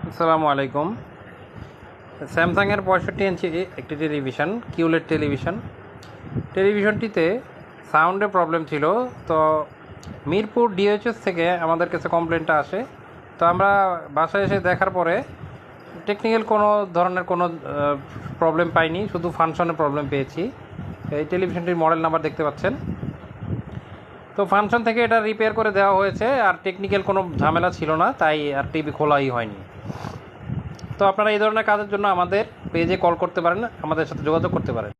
আসসালামু আলাইকুম। স্যামসাংয়ের 65 ইঞ্চি একটি টেলিভিশন, কিউলেট টেলিভিশনটিতে সাউন্ডে প্রবলেম ছিল। তো মিরপুর ডিএইচএস থেকে আমাদের কাছে কমপ্লেনটা আসে। তো আমরা বাসায় এসে দেখার পরে টেকনিক্যাল কোনো ধরনের কোনো প্রবলেম পাইনি, শুধু ফাংশনের প্রবলেম পেয়েছি। এই টেলিভিশনটির মডেল নাম্বার দেখতে পাচ্ছেন। তো ফাংশন থেকে এটা রিপেয়ার করে দেওয়া হয়েছে, আর টেকনিক্যাল কোনো ঝামেলা ছিল না, তাই আর টিভি খোলাই হয়নি। তো আপনারা এই ধরনের কাজের জন্য আমাদের পেজে কল করতে পারেন, আমাদের সাথে যোগাযোগ করতে পারেন।